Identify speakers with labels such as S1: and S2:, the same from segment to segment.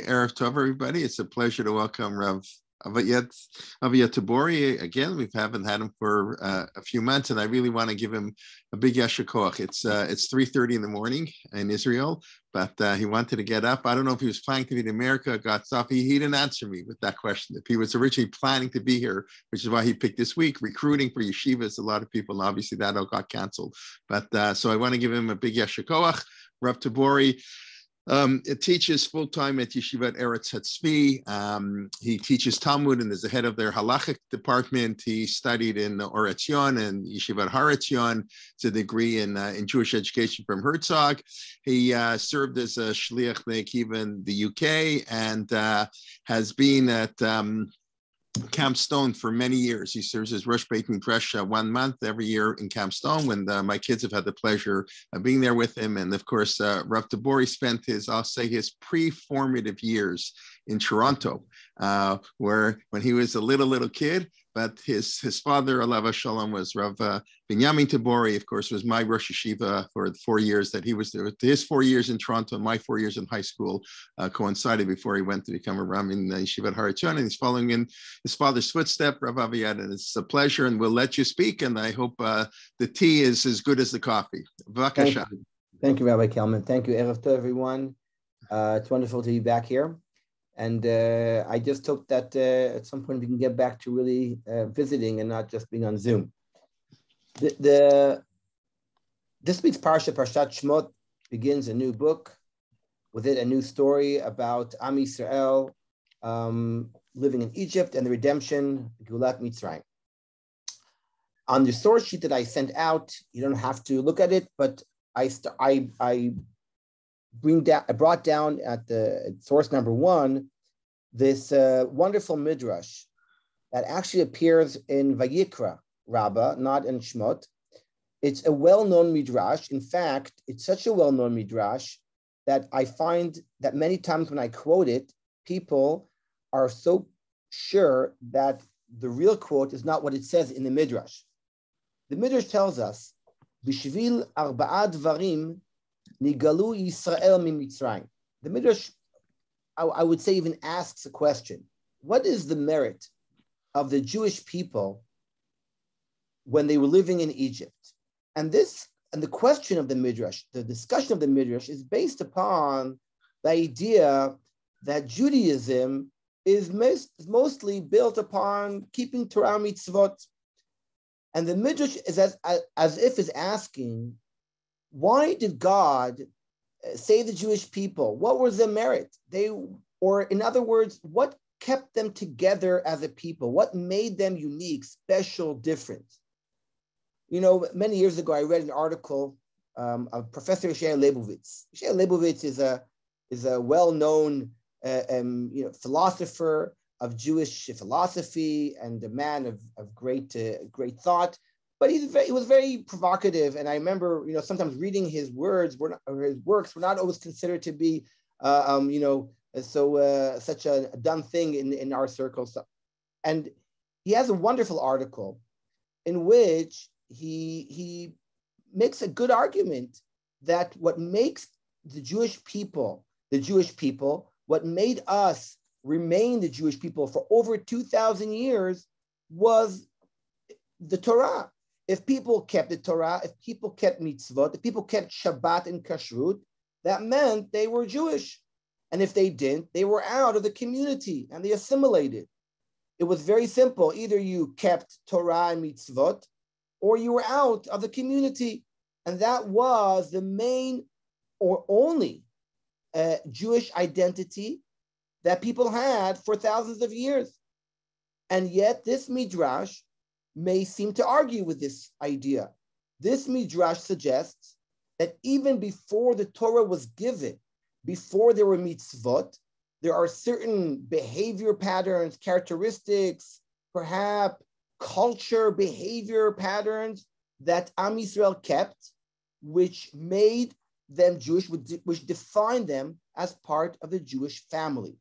S1: Erev Tov, everybody. It's a pleasure to welcome Rabbi Aviad Tabory again. We haven't had him for a few months, and I really want to give him a big yasher koach. It's 3:30 in the morning in Israel, but he wanted to get up. I don't know if he was planning to be in America, got stuff. He didn't answer me with that question. If he was originally planning to be here, which is why he picked this week, recruiting for yeshivas, a lot of people, and obviously that all got canceled. But so I want to give him a big yasher koach. Rabbi Tabory. It teaches full-time at Yeshivat Eretz Hatzvi. He teaches Talmud and is the head of their halachic department. He studied in Or Etzion and Yeshivat Har Etzion. It's a degree in Jewish education from Herzog. He served as a shliach Akiva in the UK and has been at Camp Stone for many years. He serves as Rosh Beit Midrash 1 month every year in Camp Stone when my kids have had the pleasure of being there with him. And of course, Rav Tabory spent his pre-formative years in Toronto, where when he was a little kid, but his father, Alav Shalom, was Rav Binyamin Tabory, of course, was my Rosh Yeshiva for the 4 years that he was there. His 4 years in Toronto and my 4 years in high school coincided before he went to become a Ram in Yeshivat Har Etzion, and he's following in his father's footstep, Rav Aviad, and it's a pleasure, and we'll let you speak, and I hope the tea is as good as the coffee. V'akasha.
S2: Thank you, Rabbi Kelman. Thank you, Erev Tov, everyone. It's wonderful to be back here. And I just hope that at some point we can get back to really visiting and not just being on Zoom. This week's Parshat Shmot begins a new book, with it a new story about Am Yisrael living in Egypt and the redemption, Gulat Mitzrayim. On the source sheet that I sent out, you don't have to look at it, but I brought down at the source number 1 this wonderful midrash that actually appears in Vayikra Rabbah, not in Shmot. It's a well-known midrash. In fact, it's such a well-known midrash that I find that many times when I quote it, people are so sure that the real quote is not what it says in the midrash. The midrash tells us, "B'shvil arba'a dvarim nigalu Yisrael mimitzrayim." The midrash, I would say, even asks a question: what is the merit of the Jewish people when they were living in Egypt? And the question of the midrash, the discussion of the midrash, is based upon the idea that Judaism is mostly built upon keeping Torah mitzvot, and the midrash is as if is asking, why did God save the Jewish people? What was their merit? Or in other words, what kept them together as a people? What made them unique, special, different? You know, many years ago, I read an article of Professor Shea Leibovitz. Shea Leibovitz is a well-known philosopher of Jewish philosophy and a man of great thought. But he was very provocative, and I remember, sometimes reading his works were not always considered to be, such a done thing in our circles. And he has a wonderful article in which he makes a good argument that what makes the Jewish people, what made us remain the Jewish people for over 2,000 years was the Torah. If people kept the Torah, if people kept mitzvot, if people kept Shabbat and Kashrut, that meant they were Jewish. And if they didn't, they were out of the community and they assimilated. It was very simple. Either you kept Torah and mitzvot, or you were out of the community. And that was the main or only Jewish identity that people had for thousands of years. And yet this midrash may seem to argue with this idea. This midrash suggests that even before the Torah was given, before there were mitzvot, there are certain behavior patterns, characteristics, perhaps culture, behavior patterns that Am Yisrael kept, which made them Jewish, which defined them as part of the Jewish family.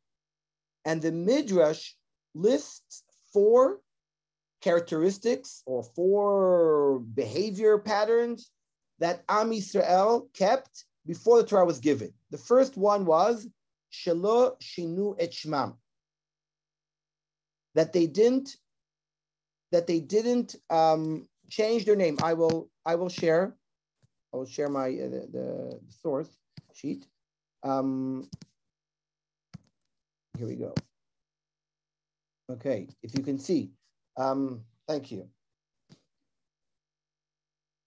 S2: And the midrash lists 4 characteristics or 4 behavior patterns that Am Yisrael kept before the Torah was given. The first one was shelo shinu et shmam. That they didn't change their name. I will share my the source sheet. Here we go. Okay, if you can see. Thank you.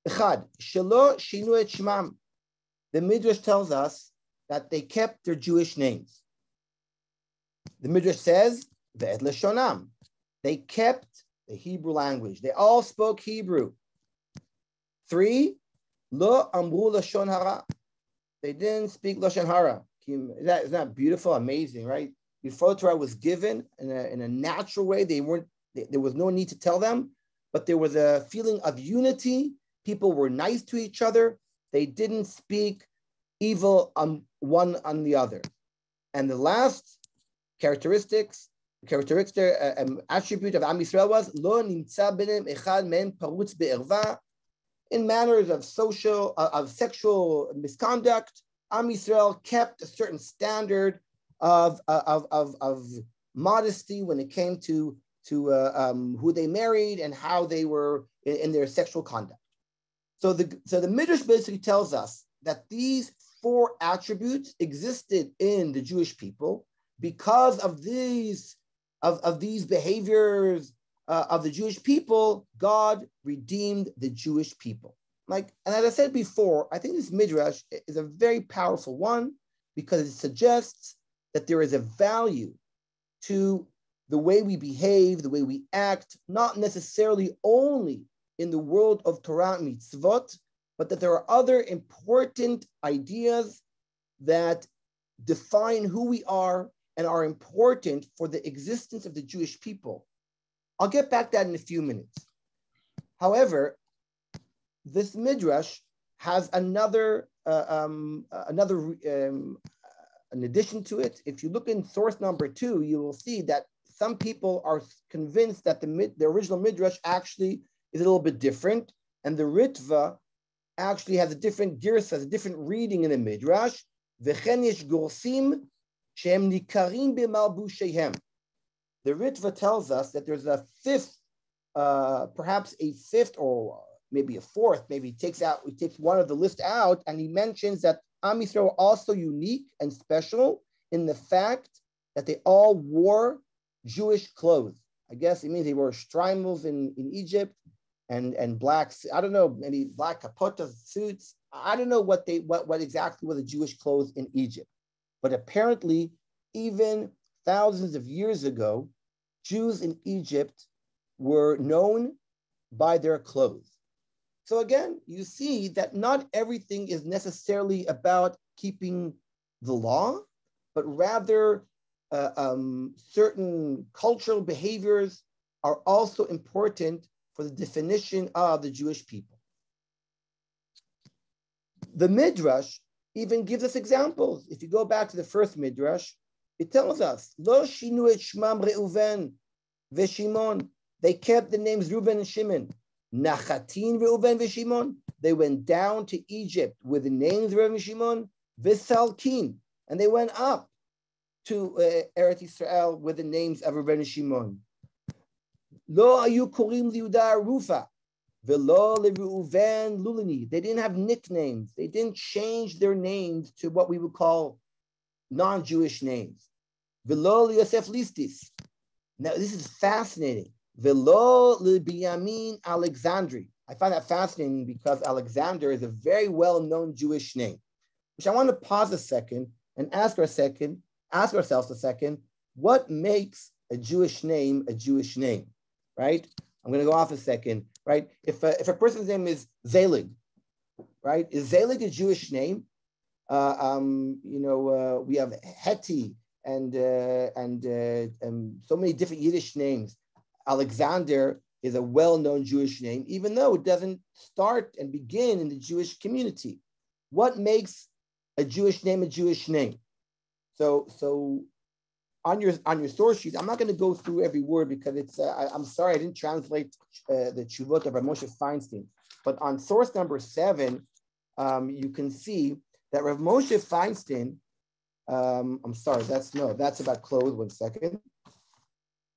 S2: Echad, shelo shinu et shmam. The Midrash tells us that they kept their Jewish names. The Midrash says, ve'et leshonam. They kept the Hebrew language. They all spoke Hebrew. 3, lo amru lashon hara. They didn't speak lashon hara. Isn't that beautiful, amazing, right? Before Torah was given in a natural way, there was no need to tell them, but there was a feeling of unity. People were nice to each other. They didn't speak evil on one on the other. And the last characteristic attribute of Am Yisrael was lo nimtza benem echad men parutz be'erva. In manners of sexual misconduct, Am Yisrael kept a certain standard of modesty when it came to who they married and how they were in their sexual conduct. So the Midrash basically tells us that these 4 attributes existed in the Jewish people because of these behaviors of the Jewish people. God redeemed the Jewish people. And as I said before, I think this Midrash is a very powerful one because it suggests that there is a value to the way we behave, the way we act, not necessarily only in the world of Torah mitzvot, but that there are other important ideas that define who we are and are important for the existence of the Jewish people. I'll get back to that in a few minutes. However, this Midrash has another in addition to it. If you look in source number 2, you will see that some people are convinced that the original Midrash actually is a little bit different, and the Ritva actually has a different girsa, a different reading in the Midrash. V'chen yesh gorsim shehem nikarim b'malbushehem. The Ritva tells us that there's a 5th, perhaps a 5th or maybe a 4th. Maybe he takes one of the list out, and he mentions that Am Yisrael were also unique and special in the fact that they all wore Jewish clothes. I guess it means they wore shtreimels in Egypt and black, I don't know, maybe black kapota suits. I don't know what exactly were the Jewish clothes in Egypt. But apparently, even thousands of years ago, Jews in Egypt were known by their clothes. So again, you see that not everything is necessarily about keeping the law, but rather certain cultural behaviors are also important for the definition of the Jewish people. The Midrash even gives us examples. If you go back to the first Midrash, it tells us, Lo shinu et shmam Reuven v'Shimon. They kept the names Reuven and Shimon. Nachatin Reuven v'Shimon. They went down to Egypt with the names Reuven and Shimon. V'Salkin. And they went up to Eretz Yisrael with the names of Reuven and Shimon. Lo ayu korim liYehuda Rufa. V'lo leReuven Lulani. They didn't have nicknames. They didn't change their names to what we would call non-Jewish names. V'lo leYosef Listis. Now this is fascinating. V'lo leBinyamin Alexandri. I find that fascinating because Alexander is a very well-known Jewish name. Which I want to pause a second and ask ourselves a second, what makes a Jewish name a Jewish name, right? I'm going to go off a second, right? If a person's name is Zelig, right? Is Zelig a Jewish name? We have Heti and so many different Yiddish names. Alexander is a well-known Jewish name, even though it doesn't start and begin in the Jewish community. What makes a Jewish name a Jewish name? So on your source sheet, I'm not going to go through every word because it's. I'm sorry I didn't translate the Tshuvot of Rav Moshe Feinstein. But on source number 7, you can see that Rav Moshe Feinstein I'm sorry, that's about clothes. 1 second.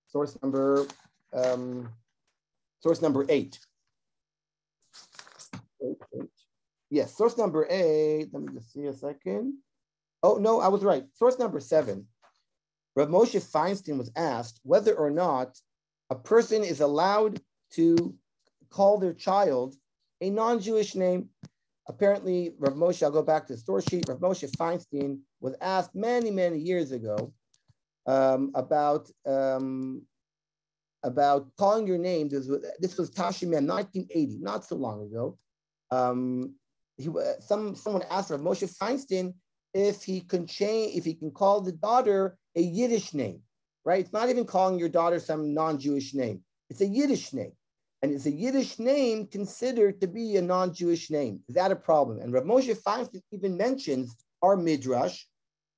S2: Source number 8. Yes, source number 8. Let me just see a second. Oh, no, I was right. Source number 7. Rav Moshe Feinstein was asked whether or not a person is allowed to call their child a non-Jewish name. Apparently, Rav Moshe, I'll go back to the source sheet. Rav Moshe Feinstein was asked many, many years ago about calling your name. This was Tashima in 1980, not so long ago. Someone asked Rav Moshe Feinstein if he can call the daughter a Yiddish name, right? It's not even calling your daughter some non-Jewish name. It's a Yiddish name. And is a Yiddish name considered to be a non-Jewish name? Is that a problem? And Rav Moshe Feinstein even mentions our Midrash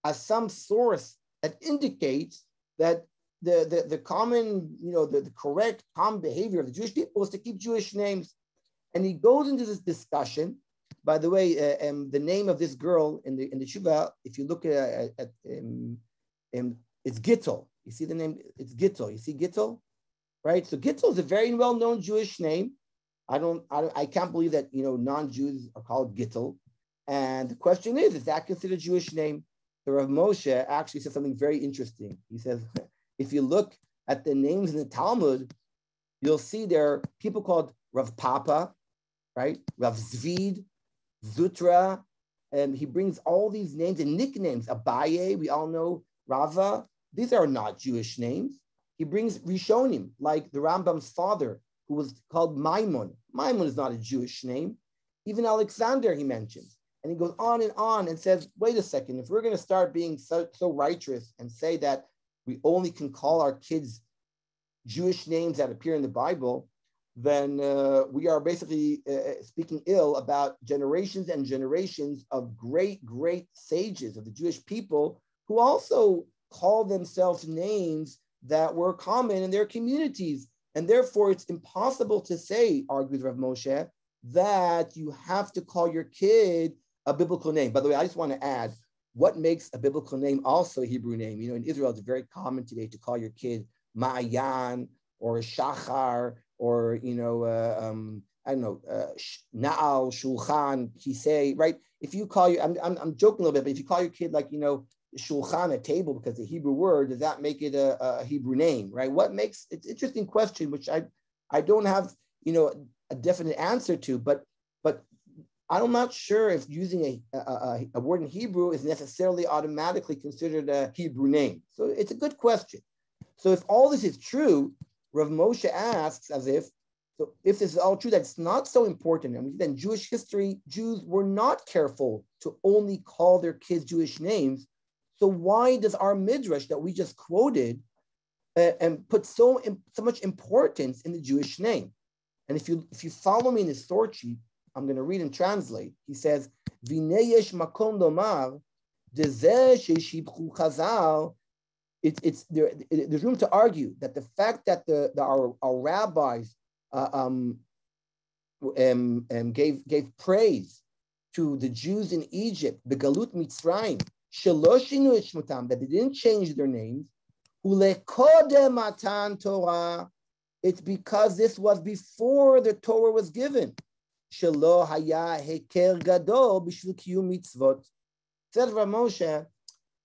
S2: as some source that indicates that the common, the correct common behavior of the Jewish people is to keep Jewish names. And he goes into this discussion. By the way, the name of this girl in the Shuvah, if you look at it's Gittel. You see the name? It's Gittel. You see Gittel? Right? So Gittel is a very well-known Jewish name. I can't believe that, non-Jews are called Gittel. And the question is that considered a Jewish name? The Rav Moshe actually says something very interesting. He says, if you look at the names in the Talmud, you'll see there are people called Rav Papa, right? Rav Zvid, Zutra, and he brings all these names and nicknames. Abaye, we all know, Rava. These are not Jewish names. He brings Rishonim, like the Rambam's father, who was called Maimon. Maimon is not a Jewish name. Even Alexander he mentions. And he goes on and says, wait a second, if we're going to start being so righteous and say that we only can call our kids Jewish names that appear in the Bible, then we are basically speaking ill about generations and generations of great, great sages of the Jewish people who also call themselves names that were common in their communities. And therefore, it's impossible to say, argues Rav Moshe, that you have to call your kid a biblical name. By the way, I just want to add, what makes a biblical name also a Hebrew name? In Israel, it's very common today to call your kid Ma'ayan or Shachar or, Na'al, Shulchan, Kisei, right? If you call you, I'm joking a little bit, but if you call your kid like, Shulchan, a table, because it's a Hebrew word, does that make it a Hebrew name, right? It's an interesting question, which I don't have, a definite answer to, but I'm not sure if using a word in Hebrew is necessarily automatically considered a Hebrew name. So it's a good question. So if all this is true, Rav Moshe asks so if this is all true, that's not so important. And then Jewish history, Jews were not careful to only call their kids Jewish names. So why does our Midrash that we just quoted and put so much importance in the Jewish name? And if you follow me in his source sheet, I'm going to read and translate. He says, "V'neyesh makom lomar dezeh sheshibchu chazal." There's room to argue that the fact that our rabbis gave praise to the Jews in Egypt, the Galut Mitzrayim, sheloshinu et shmutam, that they didn't change their names, ulekodem matan Torah. It's because this was before the Torah was given. Shelo haya heker gadol b'shvil kiyum mitzvot. Said Rav Moshe,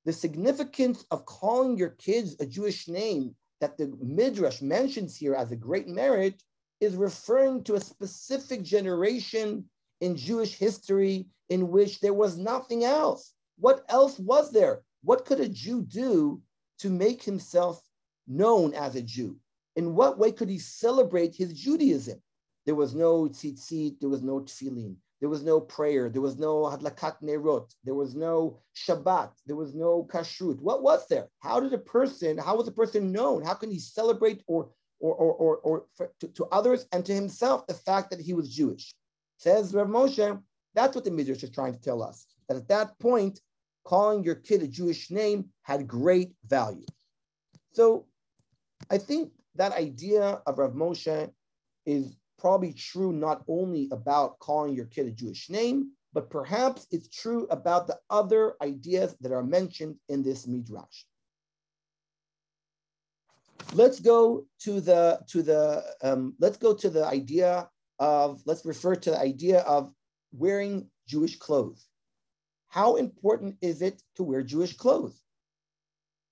S2: the significance of calling your kids a Jewish name that the Midrash mentions here as a great merit is referring to a specific generation in Jewish history in which there was nothing else. What else was there? What could a Jew do to make himself known as a Jew? In what way could he celebrate his Judaism? There was no tzitzit, there was no tefillin, there was no prayer, there was no hadlakat nerot, there was no Shabbat, there was no kashrut. What was there? How was the person known? How can he celebrate to others and to himself the fact that he was Jewish? Says Rav Moshe, that's what the Midrash is trying to tell us, that at that point, calling your kid a Jewish name had great value. So I think that idea of Rav Moshe is probably true not only about calling your kid a Jewish name, but perhaps it's true about the other ideas that are mentioned in this midrash. Let's refer to the idea of wearing Jewish clothes. How important is it to wear Jewish clothes?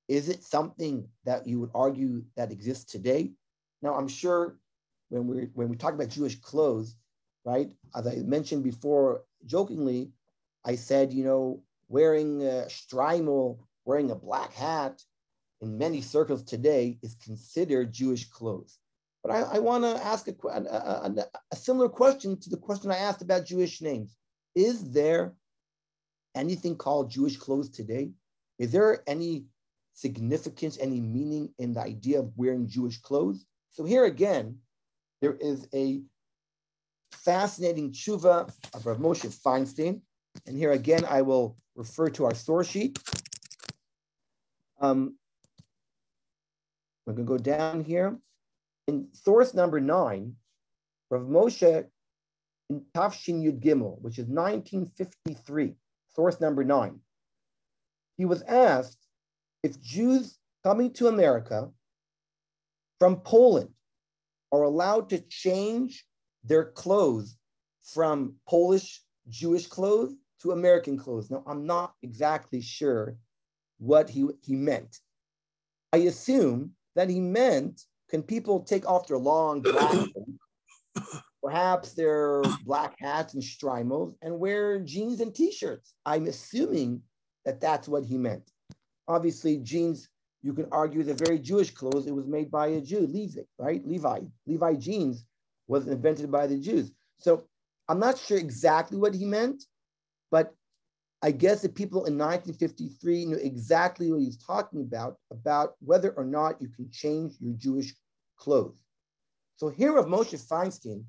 S2: Is it something that you would argue that exists today? Now, I'm sure when we talk about Jewish clothes, right? As I mentioned before, jokingly, I said, wearing a shtreimel, wearing a black hat in many circles today is considered Jewish clothes. But I want to ask a similar question to the question I asked about Jewish names. Is there anything called Jewish clothes today? Is there any significance, any meaning in the idea of wearing Jewish clothes? So here again, there is a fascinating tshuva of Rav Moshe Feinstein. And here again, I will refer to our source sheet. We're going to go down here. In source number 9, Rav Moshe in Tafshin Yud Gimel, which is 1953, source number 9, he was asked if Jews coming to America from Poland are allowed to change their clothes from Polish Jewish clothes to American clothes. Now, I'm not exactly sure what he meant. I assume that he meant, can people take off their long black, perhaps their black hats and shtreimels, and wear jeans and t-shirts? I'm assuming that that's what he meant. Obviously, jeans, you can argue, is a very Jewish clothes. It was made by a Jew, Levi, right? Levi jeans was invented by the Jews. So I'm not sure exactly what he meant, but I guess the people in 1953 knew exactly what he was talking about whether or not you can change your Jewish clothes. So here Rav Moshe Feinstein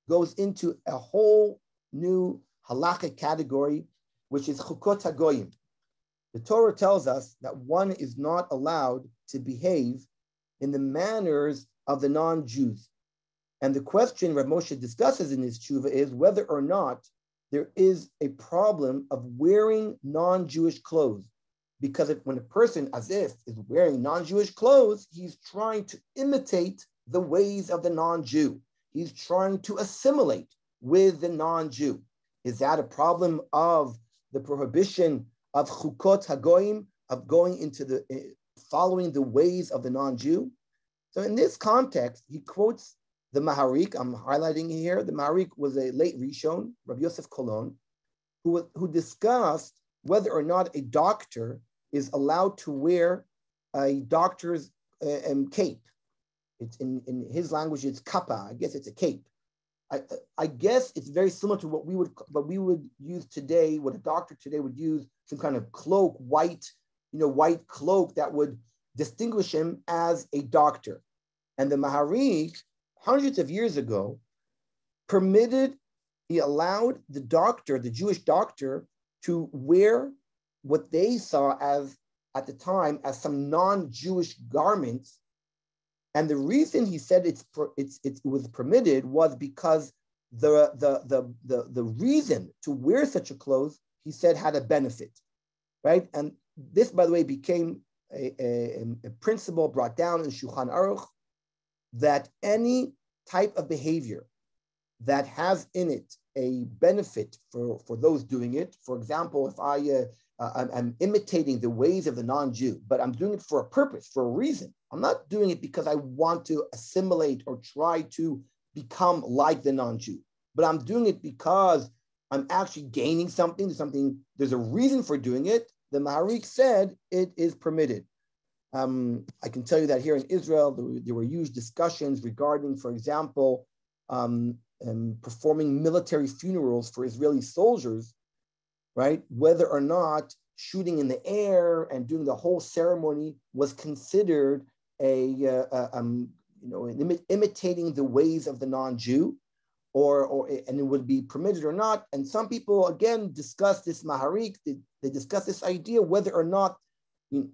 S2: goes into a whole new halachic category, which is chukot hagoyim. The Torah tells us that one is not allowed to behave in the manners of the non-Jews. And the question Rav Moshe discusses in his tshuva is whether or not there is a problem of wearing non-Jewish clothes. Because when a person, as if, is wearing non-Jewish clothes, he's trying to imitate the ways of the non-Jew. He's trying to assimilate with the non-Jew. Is that a problem of the prohibition of chukot hagoyim, of going into following the ways of the non-Jew? So in this context, he quotes the Maharik. I'm highlighting here. The Maharik was a late Rishon, Rabbi Yosef Kolon, who discussed whether or not a doctor is allowed to wear a doctor's cape. It's in his language, it's kappa. I guess it's a cape. I guess it's very similar to what we would use today, what a doctor today would use, some kind of cloak, white cloak that would distinguish him as a doctor. And the Maharik, hundreds of years ago, he allowed the doctor, the Jewish doctor, to wear what they saw as, at the time, as some non-Jewish garments. And the reason he said it was permitted was because the reason to wear such a clothes, he said, had a benefit, right? And this, by the way, became a principle brought down in Shulchan Aruch, that any type of behavior that has in it a benefit for those doing it. For example, if I'm imitating the ways of the non-Jew, but I'm doing it for a purpose, for a reason. I'm not doing it because I want to assimilate or try to become like the non-Jew, but I'm doing it because I'm actually gaining something. There's a reason for doing it. The Maharik said it is permitted. I can tell you that here in Israel, there were huge discussions regarding, for example, performing military funerals for Israeli soldiers, right? Whether or not shooting in the air and doing the whole ceremony was considered imitating the ways of the non-Jew, and it would be permitted or not. And some people again discuss this Maharik. They discuss this idea whether or not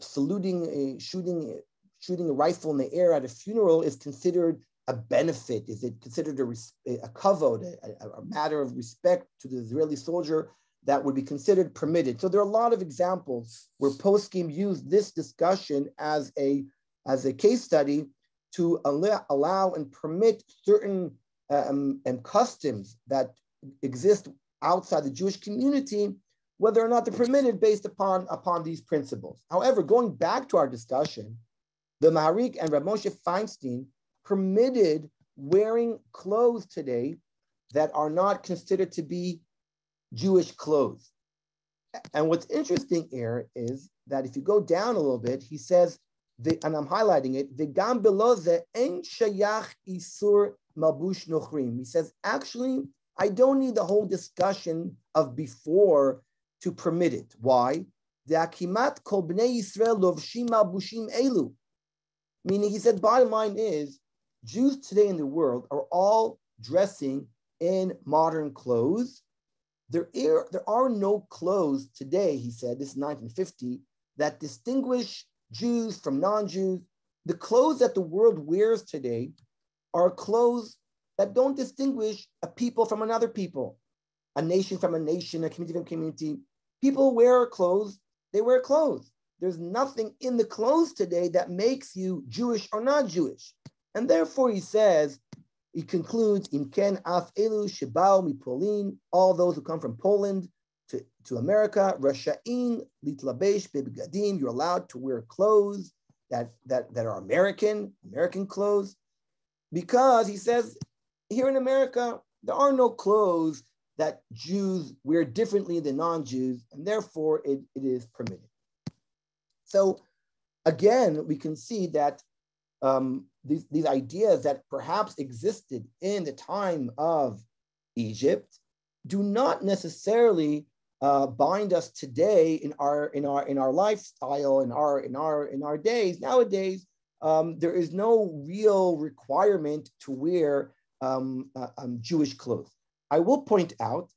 S2: shooting a rifle in the air at a funeral is considered a benefit. Is it considered a kavod, a matter of respect to the Israeli soldier that would be considered permitted. So there are a lot of examples where poskim use this discussion as a case study to allow and permit certain customs that exist outside the Jewish community, whether or not they're permitted based upon these principles. However, going back to our discussion, the Maharik and Rav Moshe Feinstein permitted wearing clothes today that are not considered to be Jewish clothes. And what's interesting here is that if you go down a little bit, he says, and I'm highlighting it, V'gam below ze en shayach isur malbush nochrim. He says, actually, I don't need the whole discussion of before to permit it. Why? The akimat kol bnei Yisrael lovshim malbushim elu. Meaning, he said, bottom line is, Jews today in the world are all dressing in modern clothes. There are no clothes today, he said, this is 1950, that distinguish Jews from non-Jews. The clothes that the world wears today are clothes that don't distinguish a people from another people, a nation from a nation, a community from a community. People wear clothes, they wear clothes. There's nothing in the clothes today that makes you Jewish or not Jewish. And therefore he says, he concludes, Imken af elu shebao mi Polin, all those who come from Poland to America, Rasha'in litlabesh bebegadim, you're allowed to wear clothes that are American clothes, because he says, here in America, there are no clothes that Jews wear differently than non-Jews, and therefore it is permitted. So again, we can see that these ideas that perhaps existed in the time of Egypt do not necessarily bind us today in our lifestyle, in our days. Nowadays, there is no real requirement to wear Jewish clothes. I will point out,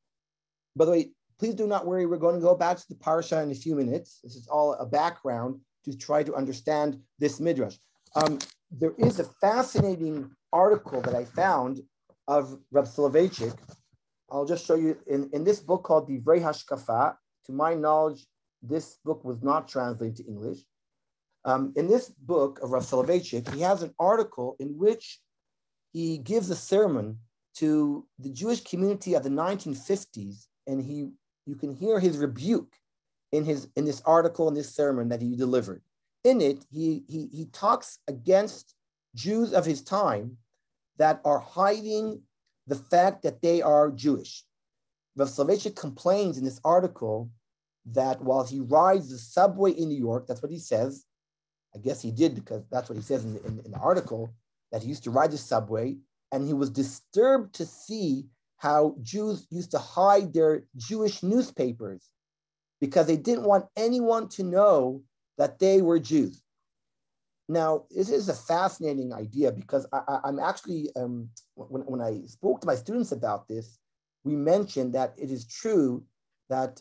S2: by the way, please do not worry, we're going to go back to the parsha in a few minutes. This is all a background to try to understand this midrash. There is a fascinating article that I found of Reb Soloveitchik. I'll just show you in this book called Divrei Hashkafa. To my knowledge, this book was not translated to English. In this book of Reb Soloveitchik, he has an article in which he gives a sermon to the Jewish community of the 1950s, and you can hear his rebuke in this article, in this sermon that he delivered. In it, he talks against Jews of his time that are hiding the fact that they are Jewish. Rav Soloveitchik complains in this article that while he rides the subway in New York, that's what he says, I guess he did because that's what he says in the article, that he used to ride the subway, and he was disturbed to see how Jews used to hide their Jewish newspapers because they didn't want anyone to know that they were Jews. Now, this is a fascinating idea because I'm actually, when I spoke to my students about this, we mentioned that it is true that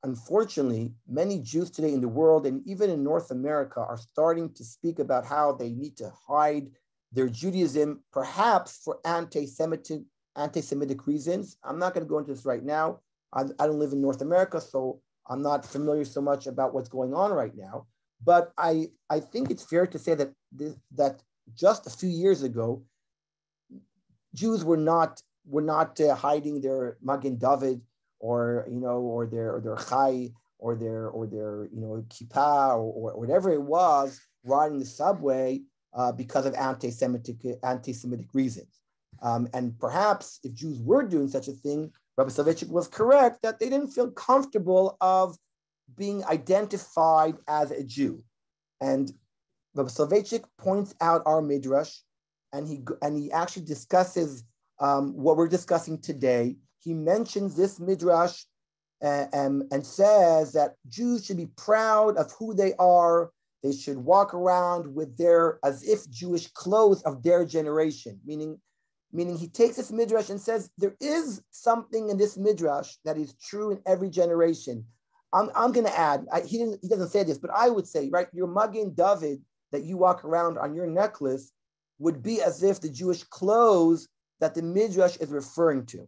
S2: unfortunately, many Jews today in the world and even in North America are starting to speak about how they need to hide their Judaism, perhaps for anti-Semitic reasons. I'm not going to go into this right now. I don't live in North America, so I'm not familiar so much about what's going on right now. But I think it's fair to say that that just a few years ago, Jews were not hiding their Magen David or their Chai or their kippah or whatever it was riding the subway because of anti-Semitic reasons. And perhaps if Jews were doing such a thing, Rabbi Soloveitchik was correct that they didn't feel comfortable of being identified as a Jew. And Rabbi Soloveitchik points out our midrash, and he actually discusses what we're discussing today. He mentions this midrash and says that Jews should be proud of who they are. They should walk around with their as if Jewish clothes of their generation, meaning he takes this midrash and says there is something in this midrash that is true in every generation. I'm going to add, he doesn't say this, but I would say, right, your Magen David that you walk around on your necklace would be as if the Jewish clothes that the midrash is referring to.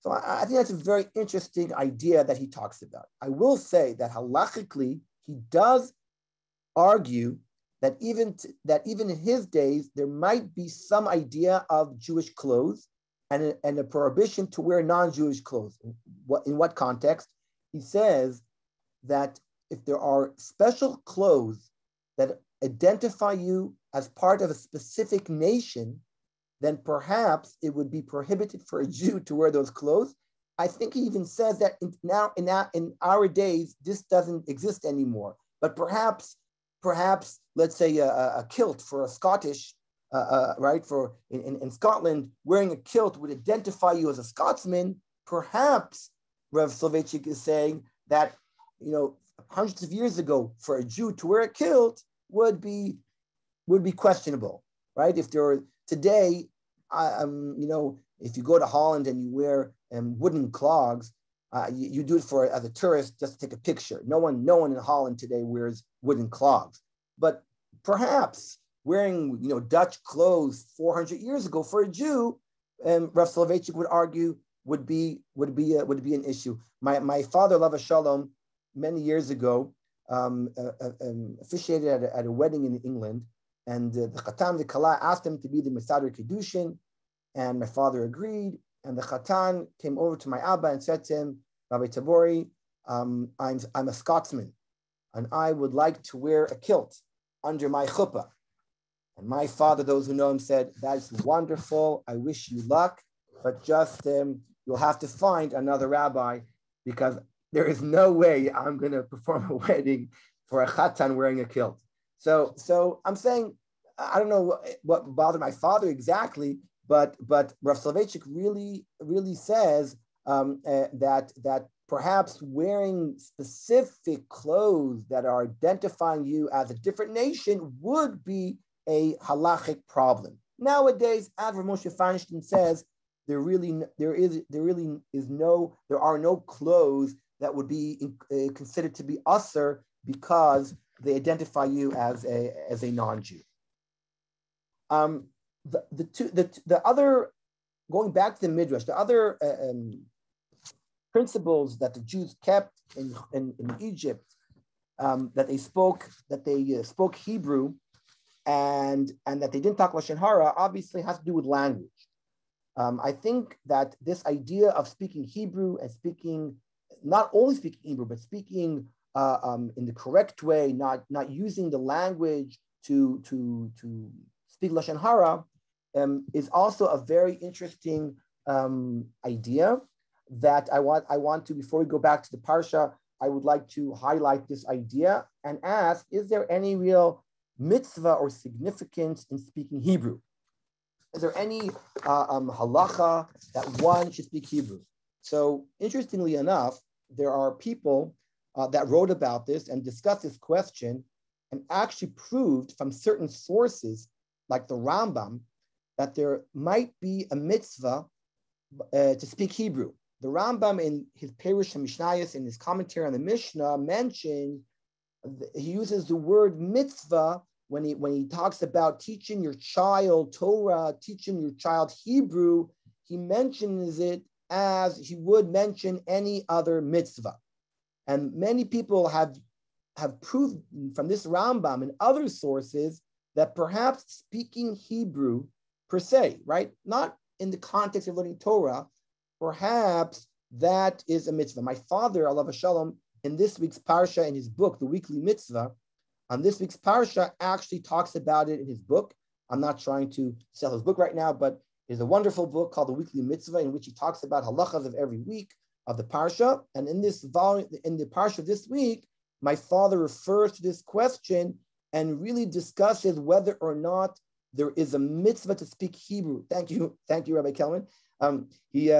S2: So I think that's a very interesting idea that he talks about. I will say that halachically, he does argue that even in his days, there might be some idea of Jewish clothes and a prohibition to wear non-Jewish clothes. In what context? He says that if there are special clothes that identify you as part of a specific nation, then perhaps it would be prohibited for a Jew to wear those clothes. I think he even says that in our days, this doesn't exist anymore. But perhaps, let's say a kilt for a Scottish, right? For in Scotland, wearing a kilt would identify you as a Scotsman. Perhaps Rev Soloveitchik is saying that, hundreds of years ago, for a Jew to wear a kilt would be questionable, right? If there were today, if you go to Holland and you wear wooden clogs, you do it as a tourist just to take a picture. No one in Holland today wears wooden clogs. But perhaps wearing Dutch clothes 400 years ago for a Jew, Rav Soloveitchik would argue would be an issue. My father, Lava Shalom, many years ago, officiated at a wedding in England, and the Chatan, the Kala, asked him to be the Mesader Kiddushin, and my father agreed. And the Chatan came over to my Abba and said to him, Rabbi Tabory, I'm a Scotsman, and I would like to wear a kilt under my chuppah. And my father, those who know him, said, that's wonderful. I wish you luck, but just you'll have to find another rabbi, because there is no way I'm going to perform a wedding for a Chatan wearing a kilt. So I'm saying, I don't know what bothered my father exactly, but Rav Soloveitchik really says that perhaps wearing specific clothes that are identifying you as a different nation would be a halachic problem. Nowadays, as Rav Moshe Feinstein says, there are no clothes that would be considered to be usher because they identify you as a non-Jew. The other, going back to the Midrash, the other principles that the Jews kept in Egypt, that they spoke Hebrew, and that they didn't talk Lashon Hara, obviously has to do with language. I think that this idea of speaking Hebrew and not only speaking Hebrew, but speaking in the correct way, not using the language to speak Lashon Hara, is also a very interesting idea that I want to, before we go back to the Parsha, I would like to highlight this idea and ask, is there any real mitzvah or significance in speaking Hebrew? Is there any halacha that one should speak Hebrew? So interestingly enough, there are people that wrote about this and discussed this question and actually proved from certain sources, like the Rambam, that there might be a mitzvah to speak Hebrew. The Rambam, in his Perush HaMishnayos, in his commentary on the Mishnah, mentions, he uses the word mitzvah when he talks about teaching your child Torah, teaching your child Hebrew. He mentions it as he would mention any other mitzvah. And many people have proved from this Rambam and other sources that perhaps speaking Hebrew per se, right, not in the context of learning Torah, perhaps that is a mitzvah. My father, Alav Shalom, in this week's Parsha, in his book, The Weekly Mitzvah, on this week's Parsha, actually talks about it in his book. I'm not trying to sell his book right now, but there's a wonderful book called The Weekly Mitzvah, in which he talks about halachas of every week of the Parsha. And in this volume, in the Parsha this week, my father refers to this question and really discusses whether or not there is a mitzvah to speak Hebrew. Thank you, Rabbi Kelman. He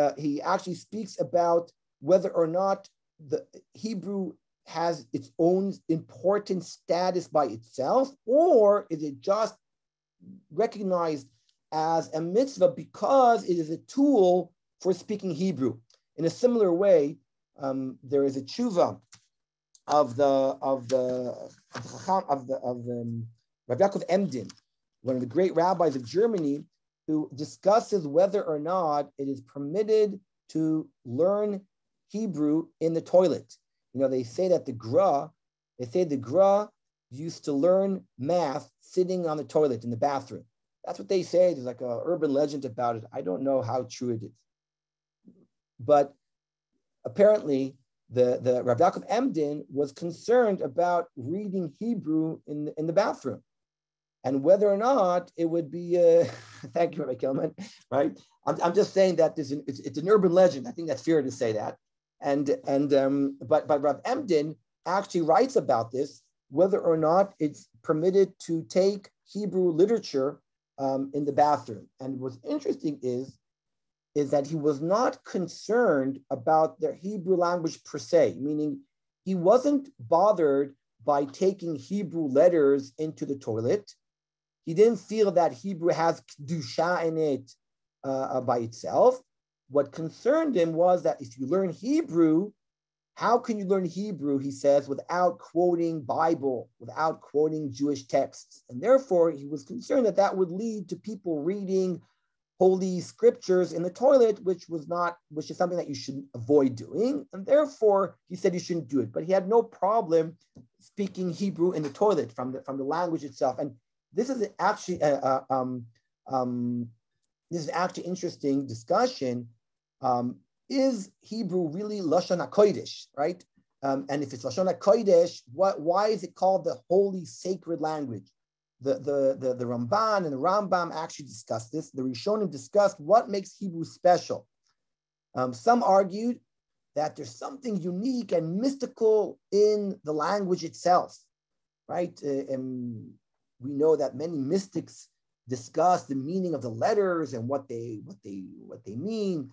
S2: actually speaks about whether or not the Hebrew has its own important status by itself, or is it just recognized as a mitzvah because it is a tool for speaking Hebrew. In a similar way, there is a tshuva of Rabbi Yaakov Emden, one of the great rabbis of Germany, who discusses whether or not it is permitted to learn Hebrew in the toilet. They say that the Gra used to learn math sitting on the toilet in the bathroom. That's what they say. There's like an urban legend about it. I don't know how true it is. But apparently, the Rabbi Yaakov Emden was concerned about reading Hebrew in the bathroom, and whether or not it would be. Thank you, Rabbi Kilman. Right? I'm just saying that it's an urban legend. I think that's fair to say that. But Rabbi Emden actually writes about this, whether or not it's permitted to take Hebrew literature in the bathroom. And what's interesting is that he was not concerned about the Hebrew language per se, meaning he wasn't bothered by taking Hebrew letters into the toilet. He didn't feel that Hebrew has kedusha in it by itself. What concerned him was that if you learn Hebrew, how can you learn Hebrew, he says, without quoting Bible, without quoting Jewish texts? And therefore, he was concerned that that would lead to people reading holy scriptures in the toilet, which is something that you should avoid doing. And therefore, he said you shouldn't do it. But he had no problem speaking Hebrew in the toilet from the language itself. And this is actually interesting discussion. Is Hebrew really Lashon HaKodesh, right? And if it's Lashon HaKodesh, why is it called the holy sacred language? The Ramban and the Rambam actually discussed this. The Rishonim discussed what makes Hebrew special. Some argued that there's something unique and mystical in the language itself, right? And we know that many mystics discuss the meaning of the letters and what they mean.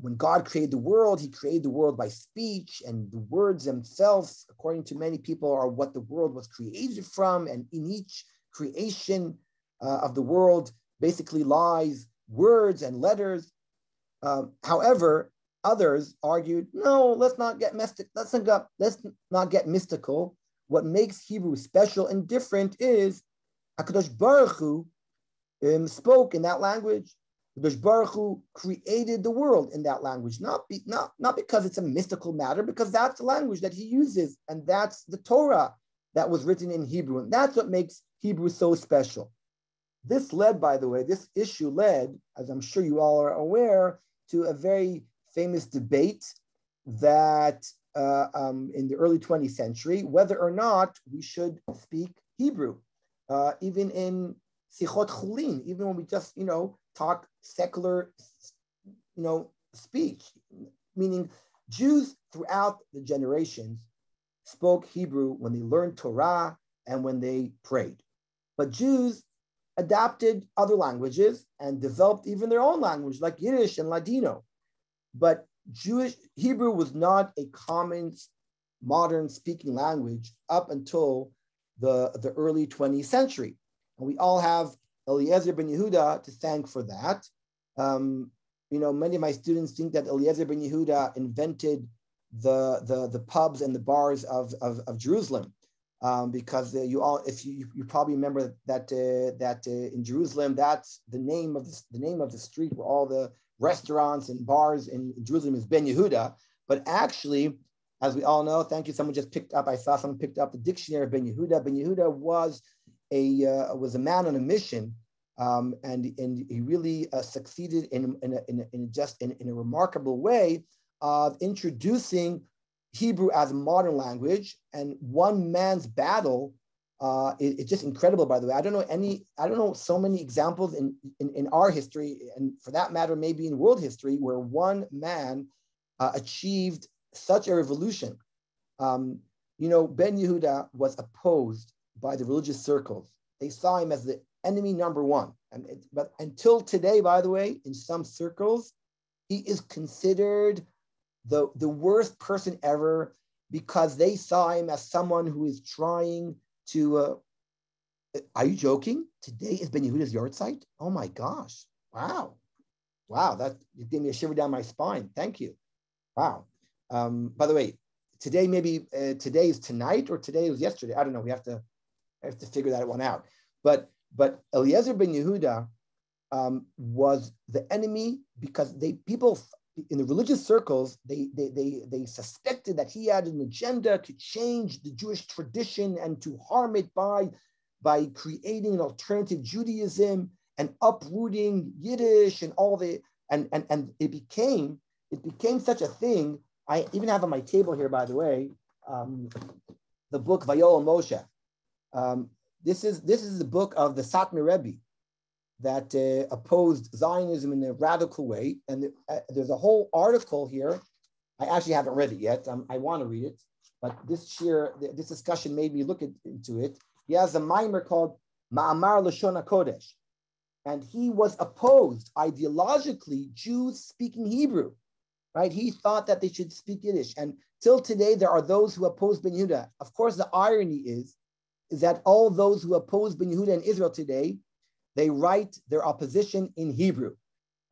S2: When God created the world, he created the world by speech, and the words themselves, according to many people, are what the world was created from. And in each creation of the world basically lies words and letters. However, others argued, no, let's not get mystical. What makes Hebrew special and different is HaKadosh Baruch Hu spoke in that language. HaKadosh Baruch Hu created the world in that language, not because it's a mystical matter, because that's the language that he uses, and that's the Torah that was written in Hebrew, and that's what makes Hebrew so special. This led, by the way, this issue led, as I'm sure you all are aware, to a very famous debate that in the early 20th century, whether or not we should speak Hebrew, even in Sichot Chulin, even when we just, talk secular, speech, meaning Jews throughout the generations spoke Hebrew when they learned Torah and when they prayed. But Jews adapted other languages and developed even their own language, like Yiddish and Ladino. But Hebrew was not a common modern speaking language up until the early 20th century. And we all have Eliezer ben Yehuda to thank for that. Many of my students think that Eliezer ben Yehuda invented the pubs and the bars of Jerusalem, because you probably remember that in Jerusalem, that's the name of the street where all the restaurants and bars in Jerusalem is Ben Yehuda. But actually, as we all know, thank you. Someone just picked up. I saw someone picked up the dictionary of Ben Yehuda. Ben Yehuda was a man on a mission, and he really succeeded in a remarkable way of introducing Hebrew as a modern language. And one man's battle, it's just incredible. By the way, I don't know so many examples in our history, and for that matter, maybe in world history, where one man achieved such a revolution. Ben Yehuda was opposed by the religious circles. They saw him as the enemy number one. But until today, by the way, in some circles, he is considered the worst person ever, because they saw him as someone who is trying to, are you joking? Today is Ben Yehuda's yard site? Oh my gosh. Wow, that you gave me a shiver down my spine. Thank you. Wow. By the way, today today is tonight, or today was yesterday. I don't know. I have to figure that one out. But Eliezer ben Yehuda was the enemy because people in the religious circles, they suspected that he had an agenda to change the Jewish tradition and to harm it by creating an alternative Judaism and uprooting Yiddish and all the and it became such a thing. I even have on my table here, by the way, the book Vayol Moshe. This is the book of the Satmar Rebbe that opposed Zionism in a radical way. And there's a whole article here. I actually haven't read it yet. I want to read it, but this discussion made me look into it. He has a mimer called Ma'amar Lashon HaKodesh, and he was opposed ideologically Jews speaking Hebrew, right? He thought that they should speak Yiddish, and till today there are those who oppose Ben Yehuda. Of course, the irony is that all those who oppose Ben Yehuda in Israel today, they write their opposition in Hebrew,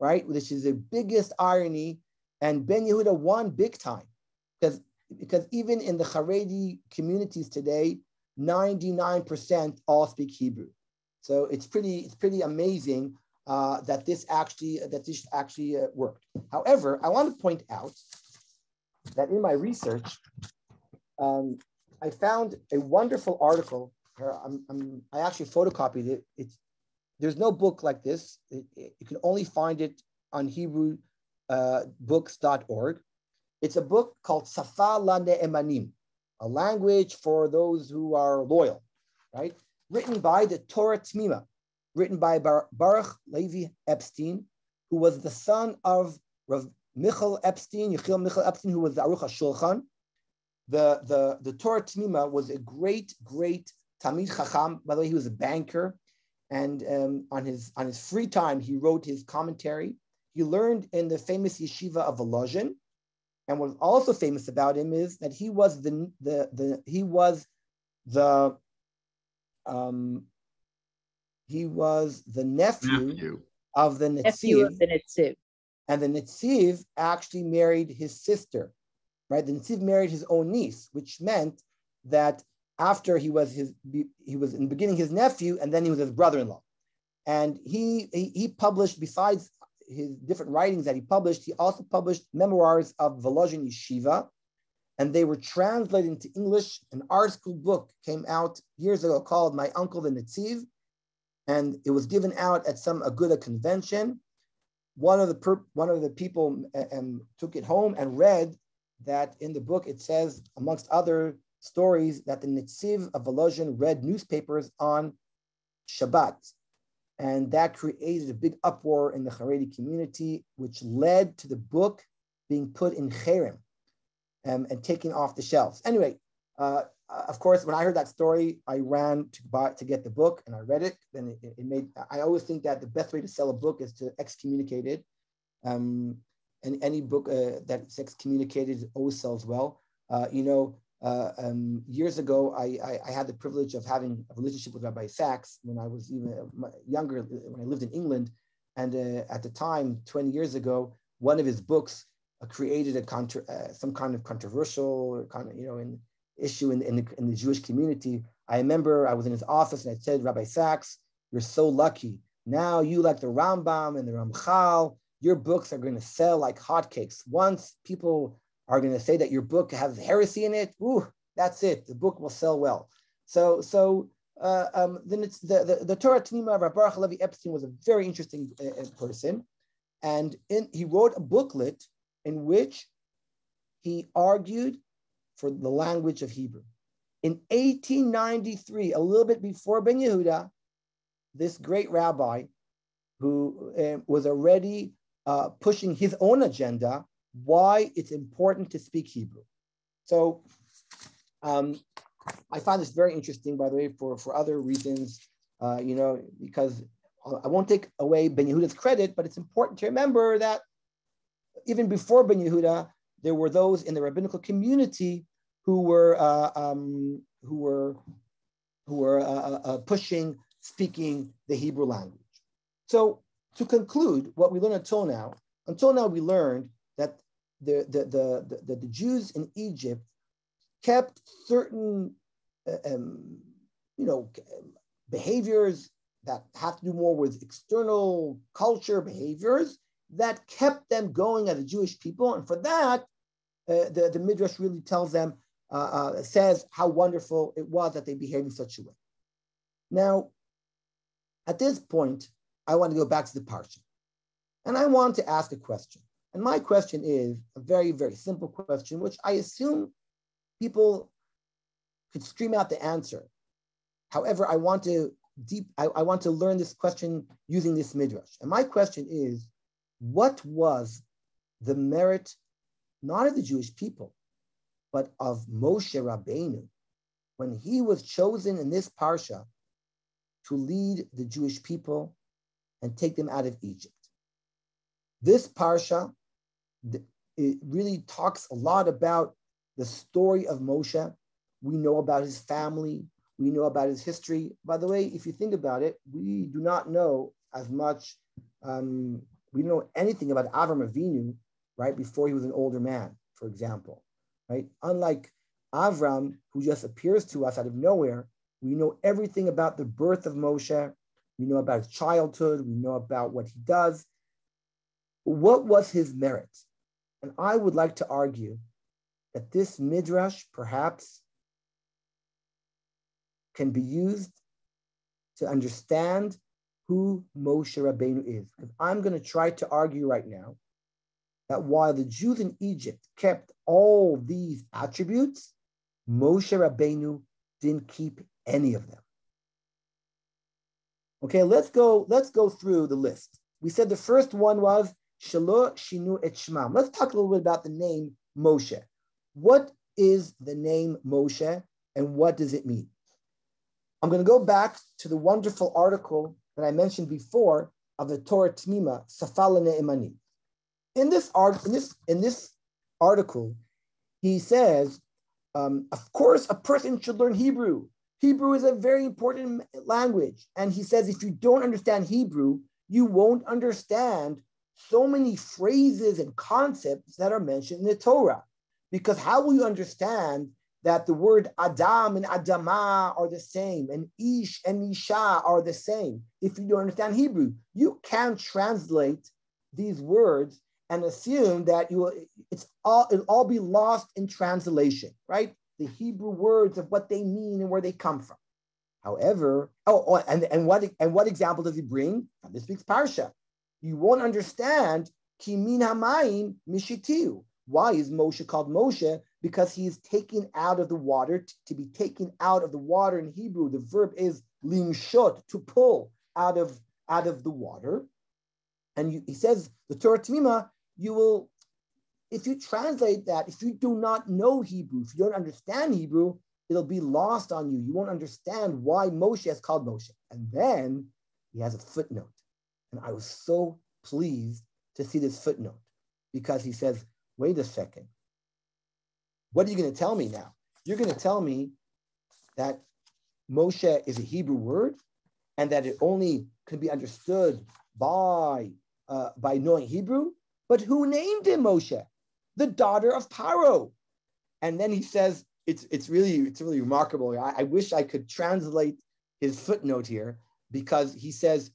S2: right? Which is the biggest irony. And Ben Yehuda won big time because even in the Haredi communities today, 99% all speak Hebrew. So it's pretty amazing that this actually worked. However, I want to point out that in my research, I found a wonderful article. I actually photocopied it. There's no book like this. You can only find it on HebrewBooks.org. It's a book called Safa LaNe'emanim, a language for those who are loyal, right? Written by the Torah Tmima, written by Baruch Levi Epstein, who was the son of Rav Michal Epstein, Yechiel Michal Epstein, who was the Aruch HaShulchan. The Torah Tmima was a great Talmid Chacham. By the way, he was a banker. And on his free time, he wrote his commentary. He learned in the famous yeshiva of Volozhin, and what's also famous about him is that he was the nephew of the Netziv, and the Netziv actually married his sister, right? The Netziv married his own niece, which meant that after he was in the beginning his nephew, and then he was his brother-in-law. And he published, besides his different writings that he published, he also published memoirs of Volozhin Yeshiva, and they were translated into English. An art school book came out years ago called My Uncle the Netziv, and it was given out at some Aguda convention. One of the people took it home and read that in the book it says, amongst other stories, that the Netziv of Volozhin read newspapers on Shabbat. And that created a big uproar in the Haredi community, which led to the book being put in cherem and taken off the shelves. Anyway, of course, when I heard that story, I ran to get the book, and I read it. Then I always think that the best way to sell a book is to excommunicate it. And any book that's excommunicated always sells well. Years ago, I had the privilege of having a relationship with Rabbi Sachs when I was even younger, when I lived in England. And at the time, 20 years ago, one of his books created some kind of controversial issue in the Jewish community. I remember I was in his office and I said, Rabbi Sachs, you're so lucky. Now you, like the Rambam and the Ramchal, your books are going to sell like hotcakes. Once people are going to say that your book has heresy in it, that's it. The book will sell well. So then the Torah Tmima of Baruch Levi Epstein was a very interesting person, and he wrote a booklet in which he argued for the language of Hebrew. In 1893, a little bit before Ben Yehuda, this great rabbi who was already pushing his own agenda, why it's important to speak Hebrew. So I find this very interesting, by the way, for other reasons, because I won't take away Ben Yehuda's credit, but it's important to remember that even before Ben Yehuda, there were those in the rabbinical community who were pushing speaking the Hebrew language. So to conclude, what we learned until now we learned that the Jews in Egypt kept certain behaviors that have to do more with external culture, behaviors that kept them going as a Jewish people. And for that, the Midrash really tells them, says how wonderful it was that they behaved in such a way. Now, at this point, I want to go back to the Parsha. And I want to ask a question. And my question is a very, very simple question, which I assume people could scream out the answer. However, I want to learn this question using this Midrash. And my question is, what was the merit, not of the Jewish people, but of Moshe Rabbeinu, when he was chosen in this Parsha to lead the Jewish people and take them out of Egypt? This Parsha, it really talks a lot about the story of Moshe. We know about his family. We know about his history. By the way, if you think about it, we do not know as much. We don't know anything about Avram Avinu, right, before he was an older man, for example, right? Unlike Avram, who just appears to us out of nowhere, we know everything about the birth of Moshe. We know about his childhood. We know about what he does. What was his merit? And I would like to argue that this Midrash perhaps can be used to understand who Moshe Rabbeinu is. Because I'm going to try to argue right now that while the Jews in Egypt kept all these attributes, Moshe Rabbeinu didn't keep any of them. Okay, let's go through the list. We said the first one was Shelo Shinu Et Shmam. Let's talk a little bit about the name Moshe. What is the name Moshe and what does it mean? I'm going to go back to the wonderful article that I mentioned before of the Torah Tmima, Safal Ne'emani. In this article, he says, of course, a person should learn Hebrew. Hebrew is a very important language. And he says, if you don't understand Hebrew, you won't understand so many phrases and concepts that are mentioned in the Torah. Because how will you understand that the word Adam and Adama are the same, and Ish and Isha are the same if you don't understand Hebrew? You can't translate these words and assume that it'll all be lost in translation, right? The Hebrew words of what they mean and where they come from. However, and what example does he bring? From this week's parsha. You won't understand Ki min hamayim mishitiu. Why is Moshe called Moshe? Because he is taken out of the water. To be taken out of the water in Hebrew, the verb is limshot, to pull out of the water. And he says, the Torah Tmima, you will, if you translate that, if you do not know Hebrew, if you don't understand Hebrew, it'll be lost on you. You won't understand why Moshe is called Moshe. And then he has a footnote. And I was so pleased to see this footnote because he says, wait a second. What are you going to tell me now? You're going to tell me that Moshe is a Hebrew word and that it only could be understood by knowing Hebrew? But who named him Moshe? The daughter of Paro. And then he says, it's really remarkable. I wish I could translate his footnote here because he says,